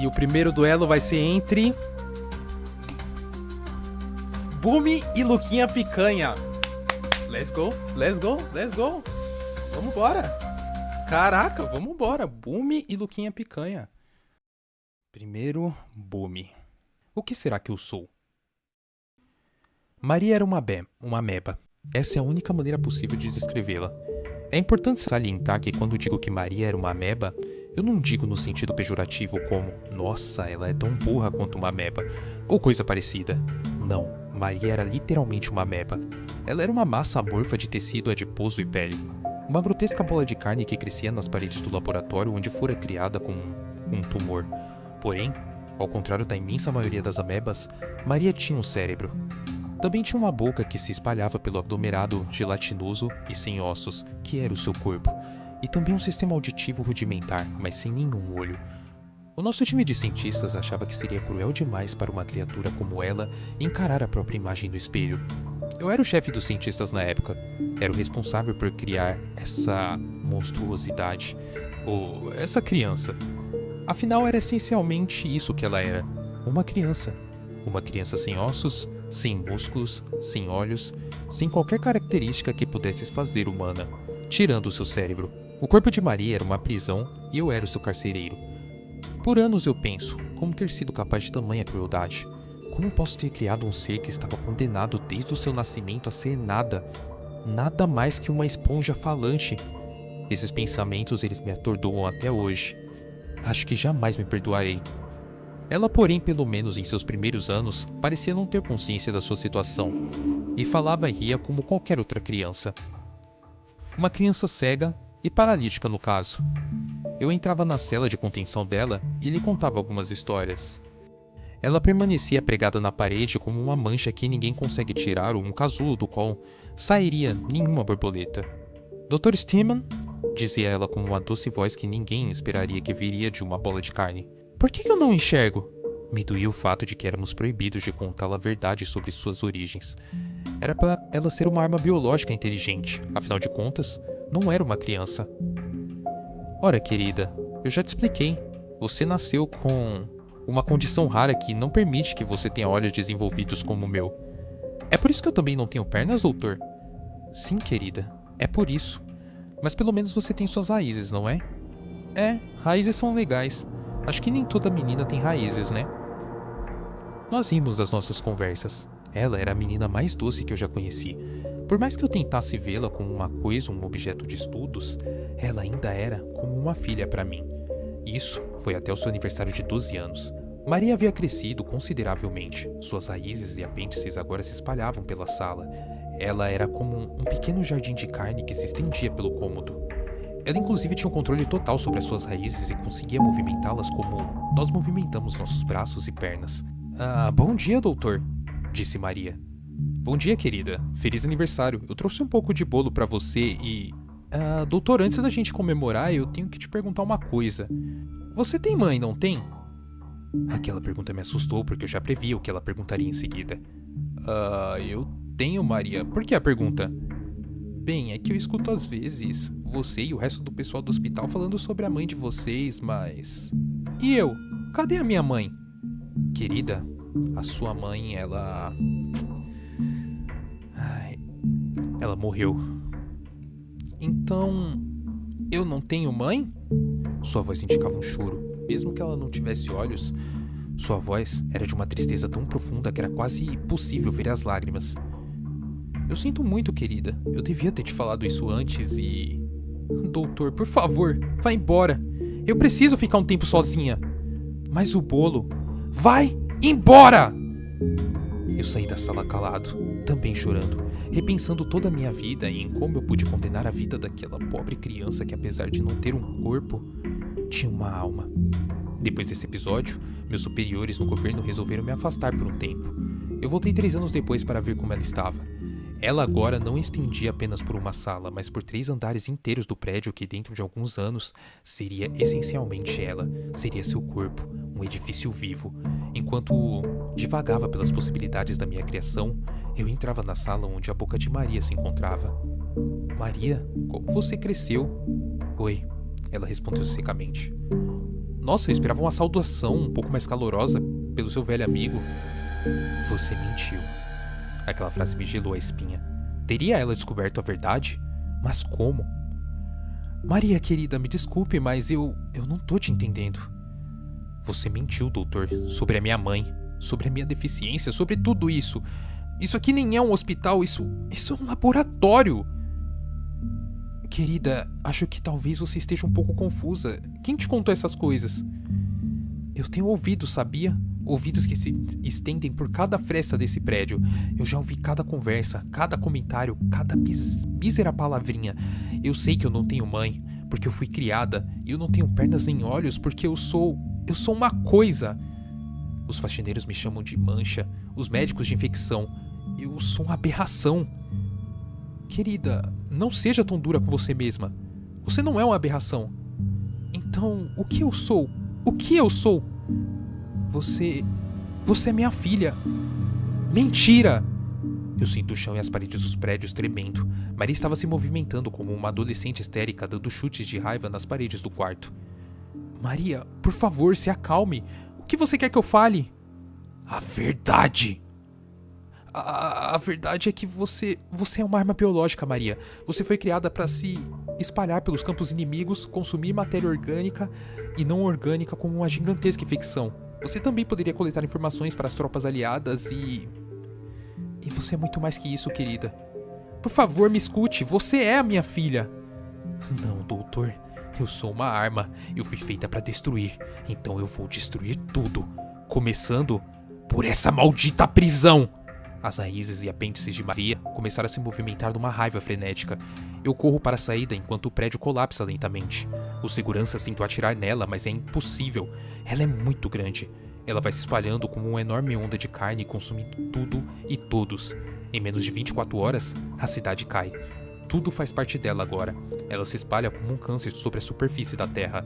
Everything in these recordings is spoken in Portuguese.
E o primeiro duelo vai ser entre Bumi e Luquinha Picanha. Let's go, let's go, let's go. Vambora. Caraca, vambora. Bumi e Luquinha Picanha. Primeiro, Bumi. O que será que eu sou? Maria era uma ameba. Essa é a única maneira possível de descrevê-la. É importante salientar que quando digo que Maria era uma ameba, eu não digo no sentido pejorativo como nossa, ela é tão burra quanto uma ameba, ou coisa parecida. Não, Maria era literalmente uma ameba. Ela era uma massa amorfa de tecido adiposo e pele. Uma grotesca bola de carne que crescia nas paredes do laboratório onde fora criada com um tumor. Porém, ao contrário da imensa maioria das amebas, Maria tinha um cérebro. Também tinha uma boca que se espalhava pelo aglomerado gelatinoso e sem ossos, que era o seu corpo, e também um sistema auditivo rudimentar, mas sem nenhum olho. O nosso time de cientistas achava que seria cruel demais para uma criatura como ela encarar a própria imagem do espelho. Eu era o chefe dos cientistas na época, era o responsável por criar essa monstruosidade, ou essa criança. Afinal, era essencialmente isso que ela era, uma criança. Uma criança sem ossos, sem músculos, sem olhos, sem qualquer característica que pudesse se fazer humana, tirando o seu cérebro. O corpo de Maria era uma prisão e eu era o seu carcereiro. Por anos eu penso, como ter sido capaz de tamanha crueldade? Como posso ter criado um ser que estava condenado desde o seu nascimento a ser nada? Nada mais que uma esponja falante. Esses pensamentos eles me atordoam até hoje. Acho que jamais me perdoarei. Ela, porém, pelo menos em seus primeiros anos, parecia não ter consciência da sua situação, e falava e ria como qualquer outra criança. Uma criança cega e paralítica no caso. Eu entrava na cela de contenção dela e lhe contava algumas histórias. Ela permanecia pregada na parede como uma mancha que ninguém consegue tirar ou um casulo do qual sairia nenhuma borboleta. Dr. Steeman, dizia ela com uma doce voz que ninguém esperaria que viria de uma bola de carne. Por que eu não enxergo? Me doía o fato de que éramos proibidos de contá-la a verdade sobre suas origens. Era para ela ser uma arma biológica inteligente, afinal de contas, não era uma criança. Ora, querida, eu já te expliquei. Você nasceu com uma condição rara que não permite que você tenha olhos desenvolvidos como o meu. É por isso que eu também não tenho pernas, doutor? Sim, querida, é por isso. Mas pelo menos você tem suas raízes, não é? É, raízes são legais. Acho que nem toda menina tem raízes, né? Nós rimos das nossas conversas. Ela era a menina mais doce que eu já conheci. Por mais que eu tentasse vê-la como uma coisa, um objeto de estudos, ela ainda era como uma filha para mim. Isso foi até o seu aniversário de 12 anos. Maria havia crescido consideravelmente. Suas raízes e apêndices agora se espalhavam pela sala. Ela era como um pequeno jardim de carne que se estendia pelo cômodo. Ela inclusive tinha um controle total sobre as suas raízes e conseguia movimentá-las como nós movimentamos nossos braços e pernas. Bom dia, doutor, disse Maria. Bom dia, querida. Feliz aniversário. Eu trouxe um pouco de bolo pra você e... doutor, antes da gente comemorar, eu tenho que te perguntar uma coisa. Você tem mãe, não tem? Aquela pergunta me assustou porque eu já previa o que ela perguntaria em seguida. Eu tenho, Maria. Por que a pergunta? Bem, é que eu escuto às vezes você e o resto do pessoal do hospital falando sobre a mãe de vocês, mas... E eu? Cadê a minha mãe? Querida, a sua mãe, ela morreu. Então, eu não tenho mãe? Sua voz indicava um choro. Mesmo que ela não tivesse olhos, sua voz era de uma tristeza tão profunda que era quase impossível ver as lágrimas. Eu sinto muito, querida. Eu devia ter te falado isso antes e... Doutor, por favor, vá embora. Eu preciso ficar um tempo sozinha. Mas o bolo... Vai embora! Eu saí da sala calado, também chorando, repensando toda a minha vida e em como eu pude condenar a vida daquela pobre criança que, apesar de não ter um corpo, tinha uma alma. Depois desse episódio, meus superiores no governo resolveram me afastar por um tempo. Eu voltei 3 anos depois para ver como ela estava. Ela agora não estendia apenas por uma sala, mas por 3 andares inteiros do prédio que dentro de alguns anos seria essencialmente ela, seria seu corpo, um edifício vivo. Enquanto divagava pelas possibilidades da minha criação, eu entrava na sala onde a boca de Maria se encontrava. Maria, como você cresceu? Oi, ela respondeu secamente. Nossa, eu esperava uma saudação um pouco mais calorosa pelo seu velho amigo. Você mentiu. Aquela frase me gelou a espinha. Teria ela descoberto a verdade? Mas como? Maria, querida, me desculpe, mas eu não tô te entendendo. Você mentiu, doutor, sobre a minha mãe, sobre a minha deficiência, sobre tudo isso. Isso aqui nem é um hospital, isso é um laboratório. Querida, acho que talvez você esteja um pouco confusa. Quem te contou essas coisas? Eu tenho ouvidos, sabia? Ouvidos que se estendem por cada fresta desse prédio. Eu já ouvi cada conversa, cada comentário, cada mísera palavrinha. Eu sei que eu não tenho mãe, porque eu fui criada. E eu não tenho pernas nem olhos, porque eu sou uma coisa. Os faxineiros me chamam de mancha, os médicos de infecção. Eu sou uma aberração. Querida, não seja tão dura com você mesma. Você não é uma aberração. Então, o que eu sou? O que eu sou? Você é minha filha. Mentira! Eu sinto o chão e as paredes dos prédios tremendo. Maria estava se movimentando como uma adolescente histérica, dando chutes de raiva nas paredes do quarto. Maria, por favor, se acalme. O que você quer que eu fale? A verdade! A verdade é que você é uma arma biológica, Maria. Você foi criada para se espalhar pelos campos inimigos, consumir matéria orgânica e não orgânica como uma gigantesca infecção. Você também poderia coletar informações para as tropas aliadas e você é muito mais que isso, querida. Por favor, me escute. Você é a minha filha. Não, doutor. Eu sou uma arma. Eu fui feita para destruir. Então eu vou destruir tudo. Começando por essa maldita prisão. As raízes e apêndices de Maria começaram a se movimentar numa raiva frenética. Eu corro para a saída enquanto o prédio colapsa lentamente. Os seguranças tentam atirar nela, mas é impossível. Ela é muito grande. Ela vai se espalhando como uma enorme onda de carne, consumindo tudo e todos. Em menos de 24 horas, a cidade cai. Tudo faz parte dela agora. Ela se espalha como um câncer sobre a superfície da Terra.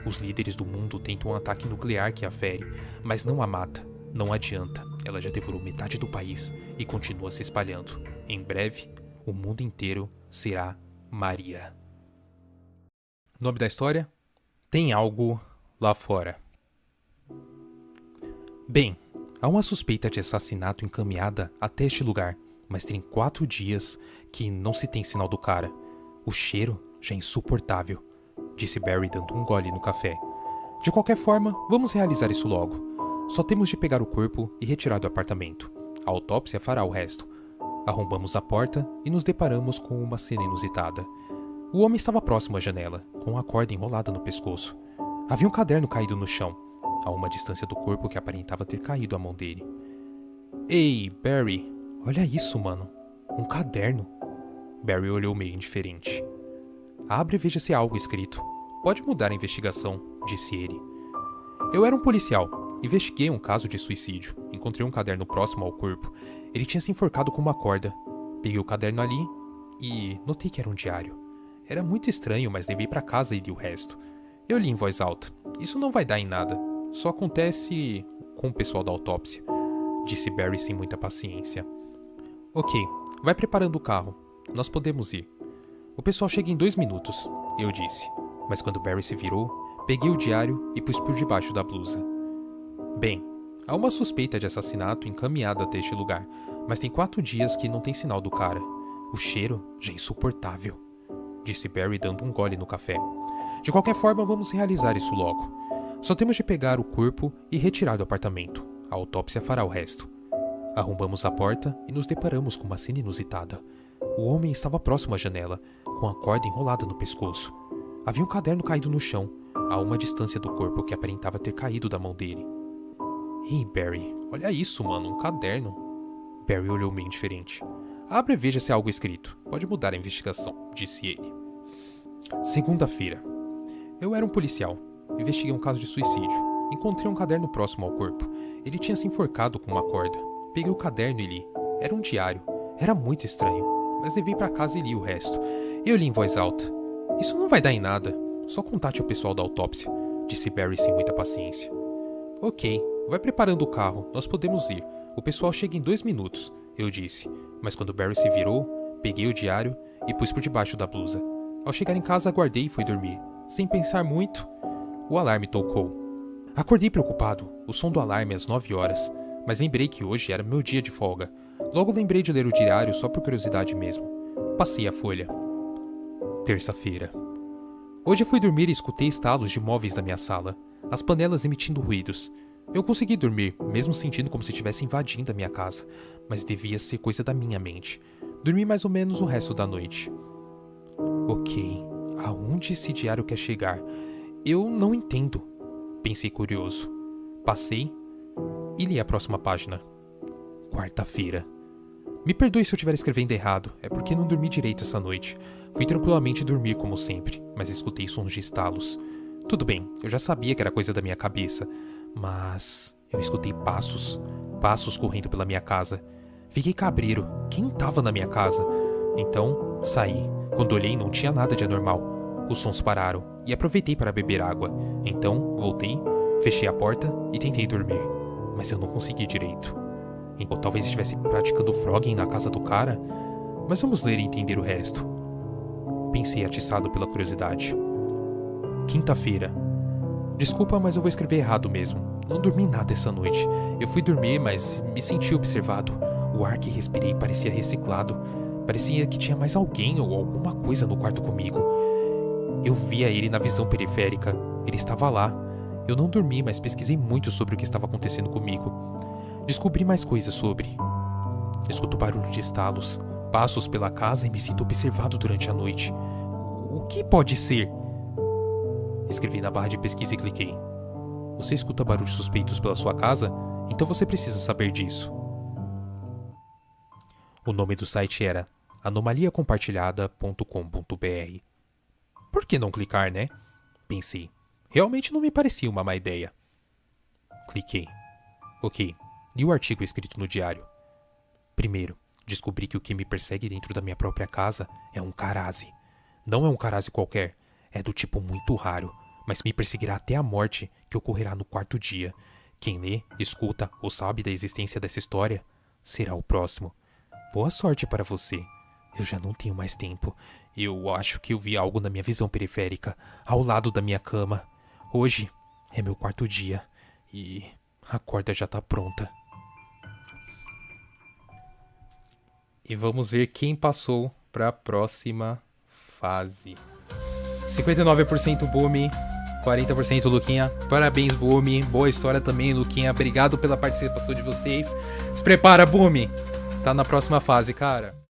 Os líderes do mundo tentam um ataque nuclear que a fere, mas não a mata. Não adianta, ela já devorou metade do país e continua se espalhando. Em breve, o mundo inteiro será Maria. Nome da história? Tem algo lá fora. Bem, há uma suspeita de assassinato encaminhada até este lugar, mas tem 4 dias que não se tem sinal do cara. O cheiro já é insuportável, disse Barry dando um gole no café. De qualquer forma, vamos realizar isso logo. Só temos de pegar o corpo e retirar do apartamento. A autópsia fará o resto. Arrombamos a porta e nos deparamos com uma cena inusitada. O homem estava próximo à janela, com a corda enrolada no pescoço. Havia um caderno caído no chão, a uma distância do corpo que aparentava ter caído à mão dele. Ei, Barry, olha isso, mano. Um caderno. Barry olhou meio indiferente. Abre e veja se há algo escrito. Pode mudar a investigação, disse ele. Eu era um policial. Investiguei um caso de suicídio. Encontrei um caderno próximo ao corpo. Ele tinha se enforcado com uma corda. Peguei o caderno ali e notei que era um diário. Era muito estranho, mas levei para casa e li o resto. Eu li em voz alta. Isso não vai dar em nada. Só acontece com o pessoal da autópsia, disse Barry sem muita paciência. Ok, vai preparando o carro. Nós podemos ir. O pessoal chega em 2 minutos, eu disse. Mas quando Barry se virou, peguei o diário e pus por debaixo da blusa. Bem, há uma suspeita de assassinato encaminhada até este lugar, mas tem 4 dias que não tem sinal do cara. O cheiro já é insuportável, disse Barry dando um gole no café. De qualquer forma, vamos realizar isso logo. Só temos de pegar o corpo e retirar do apartamento. A autópsia fará o resto. Arrombamos a porta e nos deparamos com uma cena inusitada. O homem estava próximo à janela, com a corda enrolada no pescoço. Havia um caderno caído no chão, a uma distância do corpo que aparentava ter caído da mão dele. Ei, Barry, olha isso, mano, um caderno. Barry olhou meio indiferente. Abre e veja se há algo escrito. Pode mudar a investigação, disse ele. Segunda-feira. Eu era um policial. Investiguei um caso de suicídio. Encontrei um caderno próximo ao corpo. Ele tinha se enforcado com uma corda. Peguei o caderno e li. Era um diário. Era muito estranho, mas levei para casa e li o resto. Eu li em voz alta. Isso não vai dar em nada. Só contate o pessoal da autópsia, disse Barry sem muita paciência. Ok, vai preparando o carro. Nós podemos ir. O pessoal chega em 2 minutos, eu disse. Mas quando Barry se virou, peguei o diário e pus por debaixo da blusa. Ao chegar em casa, aguardei e fui dormir. Sem pensar muito, o alarme tocou. Acordei preocupado, o som do alarme às 9 horas, mas lembrei que hoje era meu dia de folga. Logo lembrei de ler o diário só por curiosidade mesmo. Passei a folha. Terça-feira. Hoje fui dormir e escutei estalos de móveis na minha sala, as panelas emitindo ruídos. Eu consegui dormir, mesmo sentindo como se estivesse invadindo a minha casa, mas devia ser coisa da minha mente. Dormi mais ou menos o resto da noite. Ok, aonde esse diário quer chegar? Eu não entendo, pensei curioso. Passei e li a próxima página. Quarta-feira. Me perdoe se eu estiver escrevendo errado, é porque não dormi direito essa noite. Fui tranquilamente dormir como sempre, mas escutei sons de estalos. Tudo bem, eu já sabia que era coisa da minha cabeça, mas eu escutei passos correndo pela minha casa. Fiquei cabreiro, quem estava na minha casa? Então, saí. Quando olhei, não tinha nada de anormal. Os sons pararam e aproveitei para beber água. Então, voltei, fechei a porta e tentei dormir, mas eu não consegui direito. Ou talvez estivesse praticando frogging na casa do cara, mas vamos ler e entender o resto. Pensei atiçado pela curiosidade. Quinta-feira. Desculpa, mas eu vou escrever errado mesmo. Não dormi nada essa noite. Eu fui dormir, mas me senti observado. O ar que respirei parecia reciclado. Parecia que tinha mais alguém ou alguma coisa no quarto comigo. Eu via ele na visão periférica. Ele estava lá. Eu não dormi, mas pesquisei muito sobre o que estava acontecendo comigo. Descobri mais coisas sobre. Escuto barulho de estalos, passos pela casa e me sinto observado durante a noite. O que pode ser? Escrevi na barra de pesquisa e cliquei. Você escuta barulhos suspeitos pela sua casa? Então você precisa saber disso. O nome do site era anomaliacompartilhada.com.br. Por que não clicar, né? Pensei. Realmente não me parecia uma má ideia. Cliquei. Ok, li o artigo escrito no diário. Primeiro, descobri que o que me persegue dentro da minha própria casa é um Karazi. Não é um Karazi qualquer, é do tipo muito raro, mas me perseguirá até a morte, que ocorrerá no quarto dia. Quem lê, escuta ou sabe da existência dessa história, será o próximo. Boa sorte para você. Eu já não tenho mais tempo. Eu acho que eu vi algo na minha visão periférica, ao lado da minha cama. Hoje é meu quarto dia e a corda já tá pronta. E vamos ver quem passou para a próxima fase. 59% Bumi, 40% Luquinha. Parabéns, Bumi. Boa história também, Luquinha. Obrigado pela participação de vocês. Se prepara, Bumi. Tá na próxima fase, cara.